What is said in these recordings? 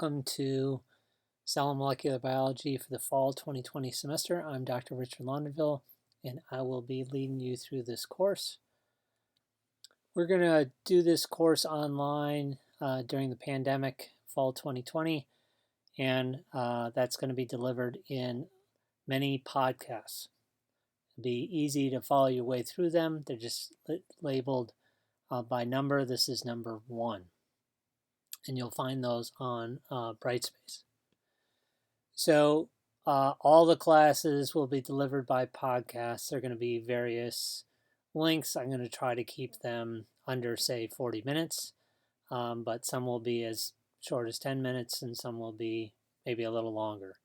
Welcome to Cell and Molecular Biology for the fall 2020 semester. I'm Dr. Richard Launderville, and I will be leading you through this course. We're going to do this course online during the pandemic, fall 2020, and that's going to be delivered in many podcasts. It'll be easy to follow your way through them. They're just labeled by number. This is number 1. And you'll find those on Brightspace. So all the classes will be delivered by podcasts. They're going to be various lengths. I'm going to try to keep them under, say, 40 minutes, but some will be as short as 10 minutes and some will be maybe a little longer.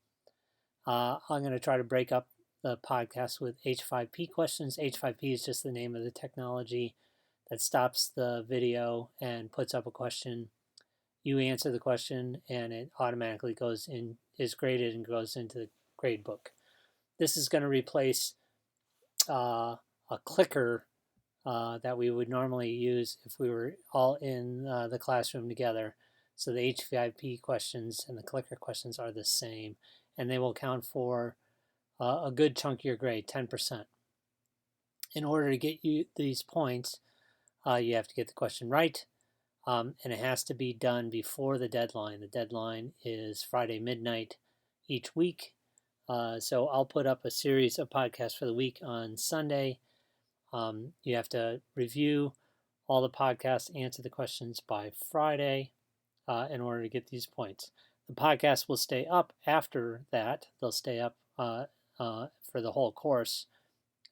I'm going to try to break up the podcast with H5P questions. H5P is just the name of the technology that stops the video and puts up a question. You answer the question and it automatically is graded and goes into the grade book. This is going to replace a clicker that we would normally use if we were all in the classroom together. So the H5P questions and the clicker questions are the same, and they will count for a good chunk of your grade, 10%. In order to get you these points, you have to get the question right. And it has to be done before the deadline. The deadline is Friday midnight each week. So I'll put up a series of podcasts for the week on Sunday. You have to review all the podcasts, answer the questions by Friday in order to get these points. The podcast will stay up after that. They'll stay up for the whole course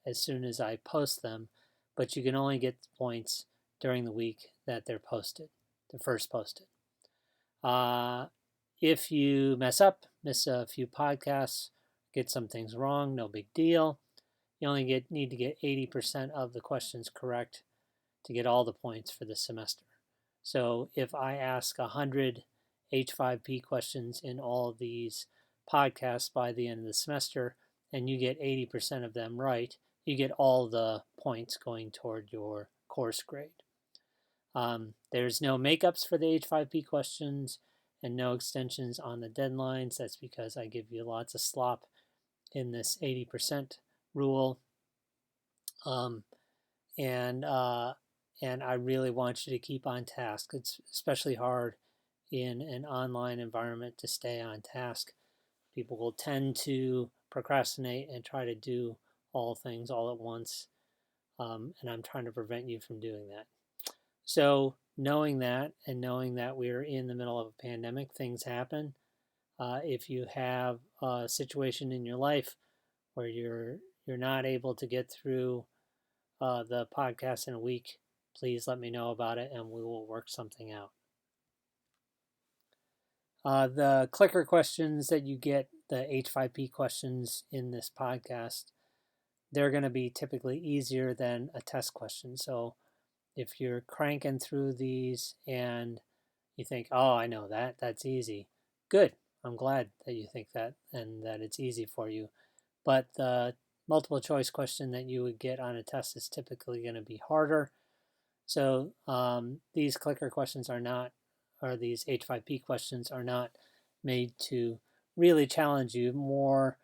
as soon as I post them, but you can only get the points during the week that they're first posted. If you mess up, miss a few podcasts, get some things wrong, no big deal. You only need to get 80% of the questions correct to get all the points for the semester. So if I ask 100 H5P questions in all of these podcasts by the end of the semester, and you get 80% of them right, you get all the points going toward your course grade. There's no makeups for the H5P questions and no extensions on the deadlines. That's because I give you lots of slop in this 80% rule. And I really want you to keep on task. It's especially hard in an online environment to stay on task. People will tend to procrastinate and try to do all things all at once. And I'm trying to prevent you from doing that. So knowing that and knowing that we're in the middle of a pandemic, things happen. If you have a situation in your life where you're not able to get through the podcast in a week, please let me know about it and we will work something out. The clicker questions that you get, the H5P questions in this podcast, they're going to be typically easier than a test question. So if you're cranking through these and you think, oh, I know that's easy, good. I'm glad that you think that and that it's easy for you. But the multiple choice question that you would get on a test is typically going to be harder. So these clicker questions these H5P questions are not made to really challenge you, more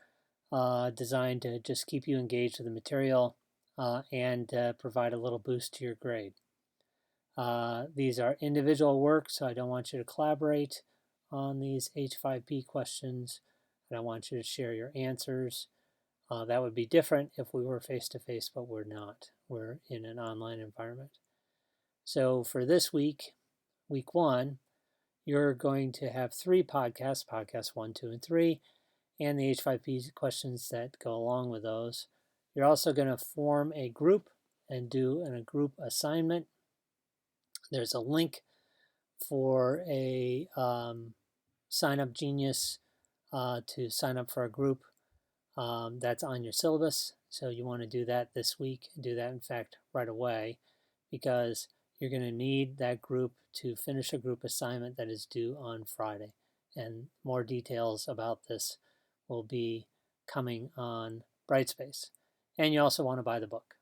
designed to just keep you engaged with the material and provide a little boost to your grade. These are individual work, so I don't want you to collaborate on these H5P questions. I don't want you to share your answers. That would be different if we were face-to-face, but we're not. We're in an online environment. So for this week, week 1, you're going to have 3 podcasts, podcasts 1, 2, and 3, and the H5P questions that go along with those. You're also going to form a group and do a group assignment. There's a link for a Sign Up Genius to sign up for a group that's on your syllabus. So you want to do that this week, do that in fact right away, because you're going to need that group to finish a group assignment that is due on Friday. And more details about this will be coming on Brightspace. And you also want to buy the book.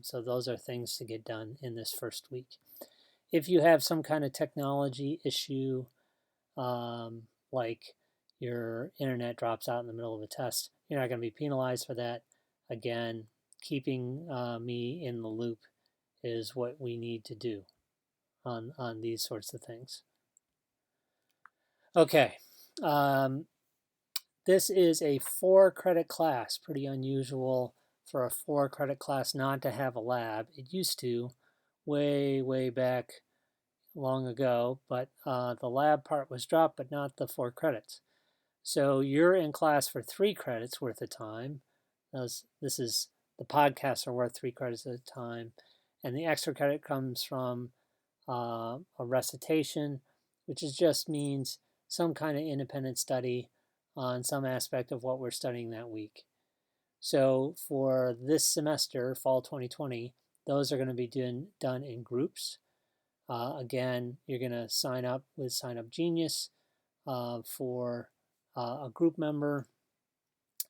So those are things to get done in this first week. If you have some kind of technology issue, like your internet drops out in the middle of a test, you're not going to be penalized for that. Again, keeping me in the loop is what we need to do on these sorts of things. Okay, this is a 4-credit class. Pretty unusual for a 4-credit class not to have a lab. It used to way back long ago, but the lab part was dropped, but not the 4 credits. So you're in class for 3 credits worth of time. This is the podcasts are worth 3 credits at a time, and the extra credit comes from a recitation, which just means some kind of independent study on some aspect of what we're studying that week. So for this semester, fall 2020, those are going to be done in groups. Again, you're going to sign up with Sign Up Genius for a group member.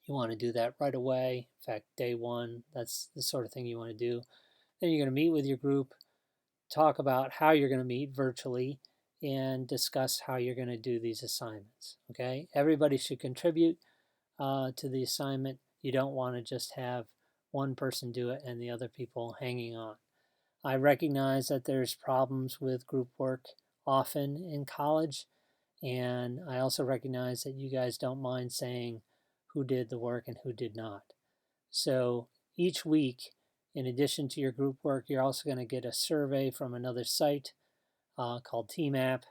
You want to do that right away. In fact, day one, that's the sort of thing you want to do. Then you're going to meet with your group, talk about how you're going to meet virtually, and discuss how you're going to do these assignments. Okay, everybody should contribute to the assignment. You don't want to just have one person do it and the other people hanging on. I recognize that there's problems with group work often in college, and I also recognize that you guys don't mind saying who did the work and who did not. So each week, in addition to your group work, you're also going to get a survey from another site called TeamApp,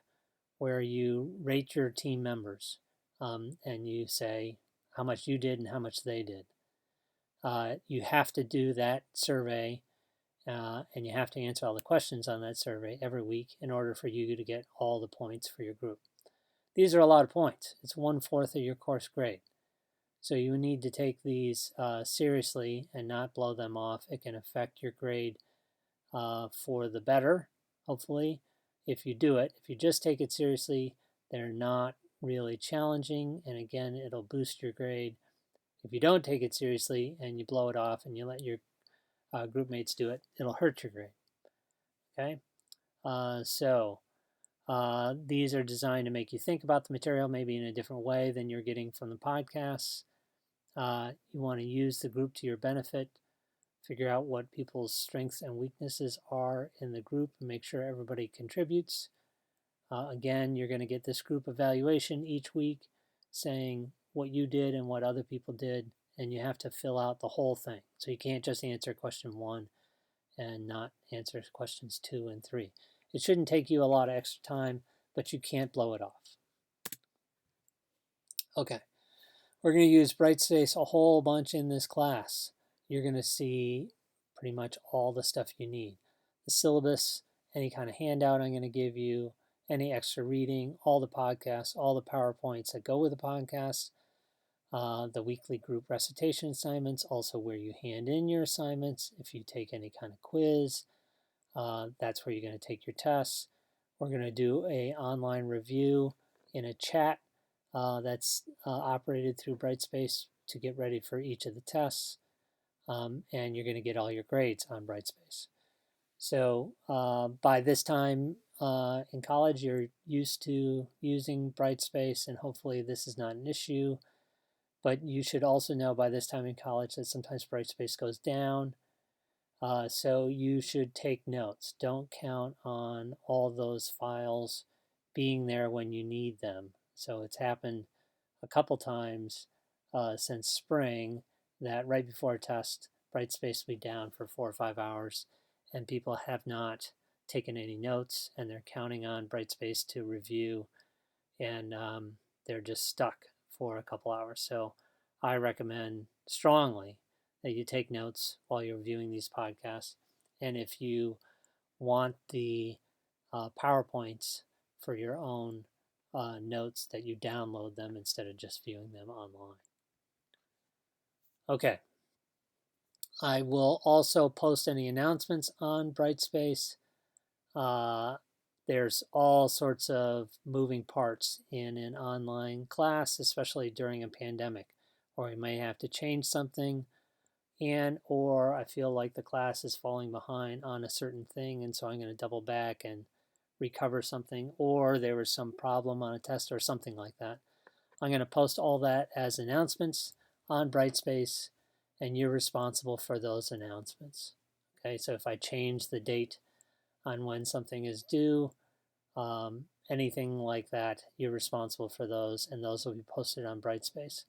where you rate your team members and you say how much you did and how much they did. You have to do that survey and you have to answer all the questions on that survey every week in order for you to get all the points for your group. These are a lot of points. It's 1/4 of your course grade. So you need to take these seriously and not blow them off. It can affect your grade for the better, hopefully, if you do it. If you just take it seriously, they're not really challenging. And again, it'll boost your grade. If you don't take it seriously and you blow it off and you let your group mates do it, it'll hurt your grade. Okay? These are designed to make you think about the material maybe in a different way than you're getting from the podcasts. You want to use the group to your benefit, figure out what people's strengths and weaknesses are in the group, and make sure everybody contributes. Again, you're going to get this group evaluation each week saying what you did and what other people did, and you have to fill out the whole thing. So you can't just answer question 1 and not answer questions 2 and 3. It shouldn't take you a lot of extra time, but you can't blow it off. Okay, we're going to use Brightspace a whole bunch in this class. You're going to see pretty much all the stuff you need. The syllabus, any kind of handout I'm going to give you, any extra reading, all the podcasts, all the PowerPoints that go with the podcasts, the weekly group recitation assignments, also where you hand in your assignments. If you take any kind of quiz, that's where you're going to take your tests. We're going to do an online review in a chat that's operated through Brightspace to get ready for each of the tests. And you're going to get all your grades on Brightspace. So by this time in college, you're used to using Brightspace, and hopefully this is not an issue. But you should also know by this time in college that sometimes Brightspace goes down. So you should take notes. Don't count on all those files being there when you need them. So it's happened a couple times since spring that right before a test, Brightspace will be down for 4 or 5 hours, and people have not taken any notes, and they're counting on Brightspace to review, and they're just stuck for a couple hours. So I recommend strongly that you take notes while you're viewing these podcasts. And if you want the PowerPoints for your own notes, that you download them instead of just viewing them online. Okay. I will also post any announcements on Brightspace. There's all sorts of moving parts in an online class, especially during a pandemic, or you may have to change something, or I feel like the class is falling behind on a certain thing, and so I'm going to double back and recover something, or there was some problem on a test or something like that. I'm going to post all that as announcements on Brightspace, and you're responsible for those announcements. Okay, so if I change the date on when something is due, anything like that, you're responsible for those, and those will be posted on Brightspace.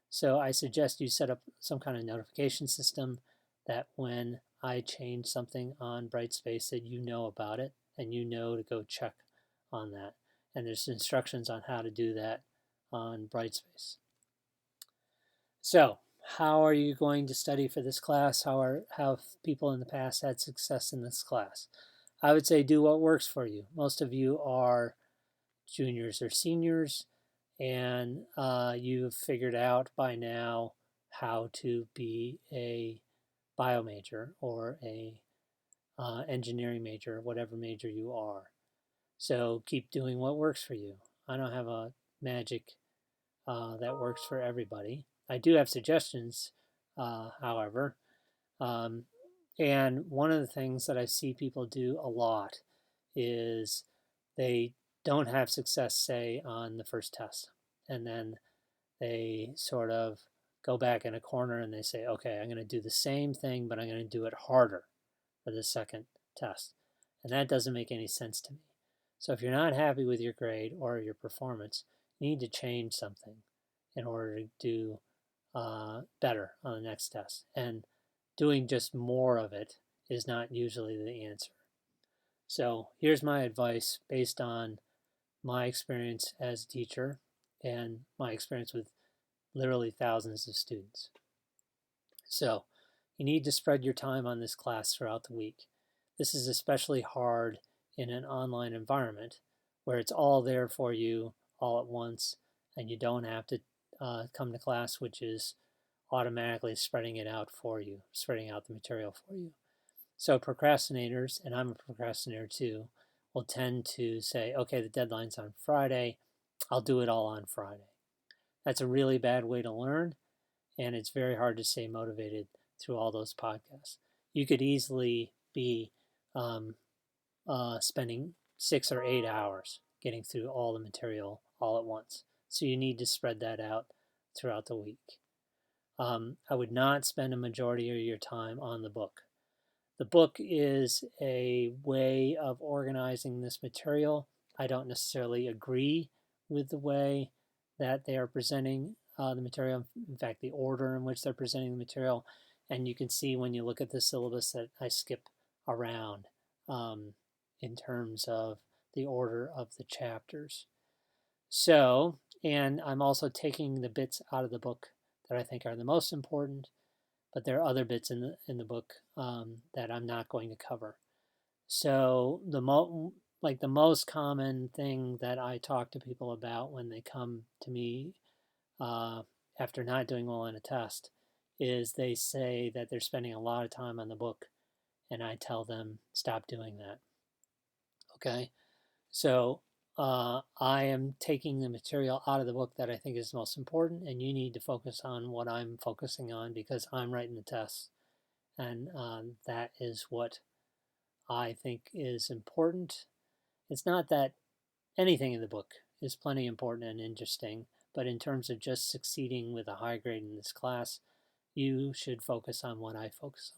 So I suggest you set up some kind of notification system that when I change something on Brightspace that you know about it and you know to go check on that. And there's instructions on how to do that on Brightspace. So how are you going to study for this class? How have people in the past had success in this class? I would say do what works for you. Most of you are juniors or seniors, and you've figured out by now how to be a bio major or a engineering major, whatever major you are. So keep doing what works for you. I don't have a magic that works for everybody. I do have suggestions, however. And one of the things that I see people do a lot is they don't have success, say, on the first test. And then they sort of go back in a corner and they say, okay, I'm going to do the same thing, but I'm going to do it harder for the second test. And that doesn't make any sense to me. So if you're not happy with your grade or your performance, you need to change something in order to do better on the next test. And doing just more of it is not usually the answer. So here's my advice based on my experience as a teacher and my experience with literally thousands of students. So you need to spread your time on this class throughout the week. This is especially hard in an online environment where it's all there for you all at once and you don't have to come to class, which is automatically spreading it out for you, spreading out the material for you. So procrastinators, and I'm a procrastinator too, will tend to say, okay, the deadline's on Friday, I'll do it all on Friday. That's a really bad way to learn, and it's very hard to stay motivated through all those podcasts. You could easily be spending 6 or 8 hours getting through all the material all at once. So you need to spread that out throughout the week. I would not spend a majority of your time on the book. The book is a way of organizing this material. I don't necessarily agree with the way that they are presenting the material. In fact, the order in which they're presenting the material. And you can see when you look at the syllabus that I skip around in terms of the order of the chapters. So, and I'm also taking the bits out of the book that I think are the most important, but there are other bits in the book that I'm not going to cover. So the most common thing that I talk to people about when they come to me after not doing well on a test is they say that they're spending a lot of time on the book, and I tell them stop doing that. Okay, so I am taking the material out of the book that I think is most important, and you need to focus on what I'm focusing on because I'm writing the tests, and that is what I think is important. It's not that anything in the book is plenty important and interesting, but in terms of just succeeding with a high grade in this class, you should focus on what I focus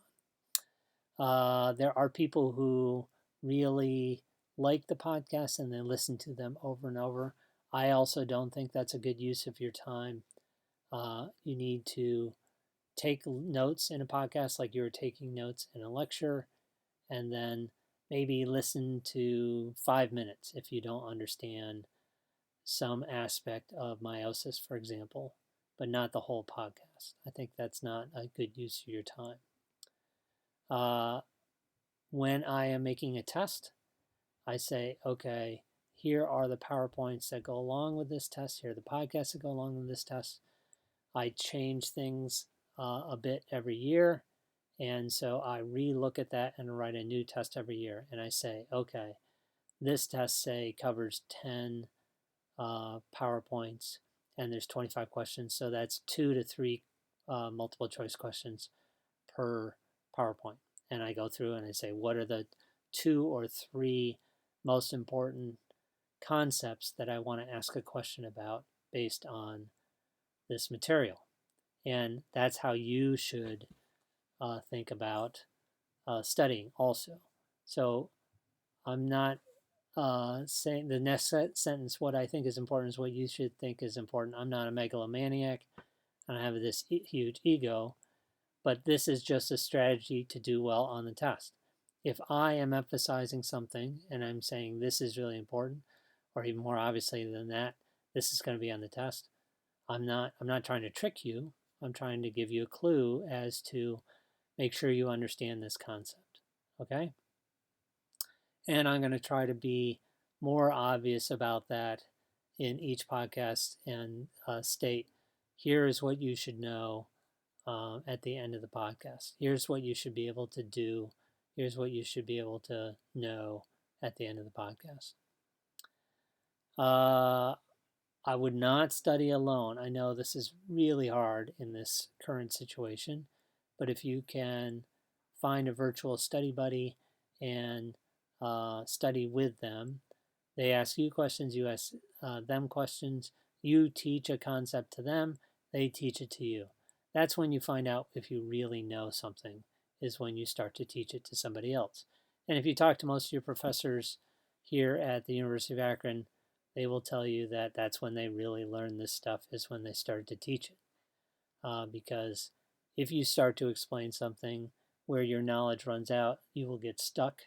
on. There are people who really like the podcast and they listen to them over and over. I also don't think that's a good use of your time. You need to take notes in a podcast like you were taking notes in a lecture, and then maybe listen to 5 minutes if you don't understand some aspect of meiosis, for example, but not the whole podcast. I think that's not a good use of your time. When I am making a test, I say, okay, here are the PowerPoints that go along with this test. Here are the podcasts that go along with this test. I change things a bit every year. And so I re-look at that and write a new test every year. And I say, okay, this test, say, covers 10 PowerPoints and there's 25 questions. So that's 2 to 3 multiple choice questions per PowerPoint. And I go through and I say, what are the 2 or 3 most important concepts that I want to ask a question about based on this material. And that's how you should think about studying also. So I'm not saying the next sentence, what I think is important is what you should think is important. I'm not a megalomaniac. I don't have this huge ego, but this is just a strategy to do well on the test. If I am emphasizing something and I'm saying this is really important, or even more obviously than that, this is going to be on the test, I'm not trying to trick you. I'm trying to give you a clue as to make sure you understand this concept. Okay? And I'm going to try to be more obvious about that in each podcast and state here is what you should know at the end of the podcast. Here's what you should be able to do. Here's what you should be able to know at the end of the podcast. I would not study alone. I know this is really hard in this current situation, but if you can find a virtual study buddy and study with them, they ask you questions, you ask them questions, you teach a concept to them, they teach it to you. That's when you find out if you really know something, is when you start to teach it to somebody else. And if you talk to most of your professors here at the University of Akron, they will tell you that that's when they really learn this stuff, is when they start to teach it. Because if you start to explain something where your knowledge runs out, you will get stuck,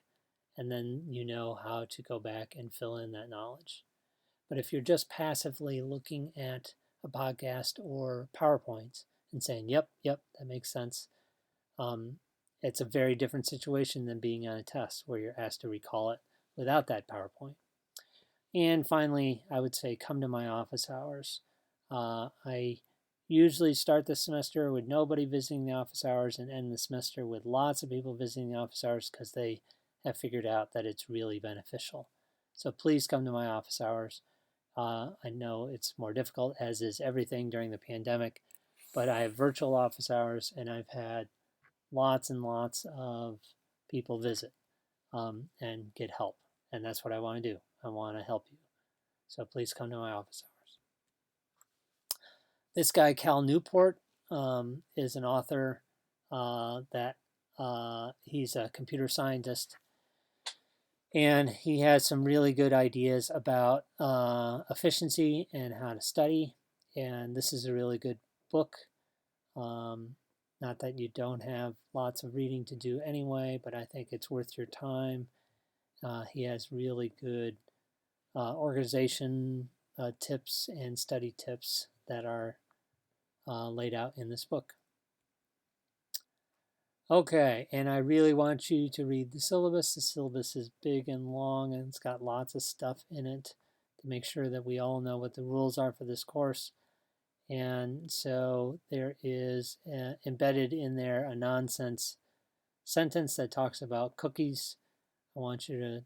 and then you know how to go back and fill in that knowledge. But if you're just passively looking at a podcast or PowerPoints and saying, yep, that makes sense, it's a very different situation than being on a test where you're asked to recall it without that PowerPoint. And finally, I would say come to my office hours. I usually start the semester with nobody visiting the office hours and end the semester with lots of people visiting the office hours because they have figured out that it's really beneficial. So please come to my office hours. I know it's more difficult, as is everything during the pandemic, but I have virtual office hours and I've had lots and lots of people visit and get help. And that's what I want to do. I want to help you. So please come to my office hours. This guy, Cal Newport, is an author he's a computer scientist. And he has some really good ideas about efficiency and how to study. And this is a really good book. Not that you don't have lots of reading to do anyway, but I think it's worth your time. He has really good organization tips and study tips that are laid out in this book. Okay, and I really want you to read the syllabus. The syllabus is big and long, and it's got lots of stuff in it to make sure that we all know what the rules are for this course. And so there is embedded in there a nonsense sentence that talks about cookies. I want you to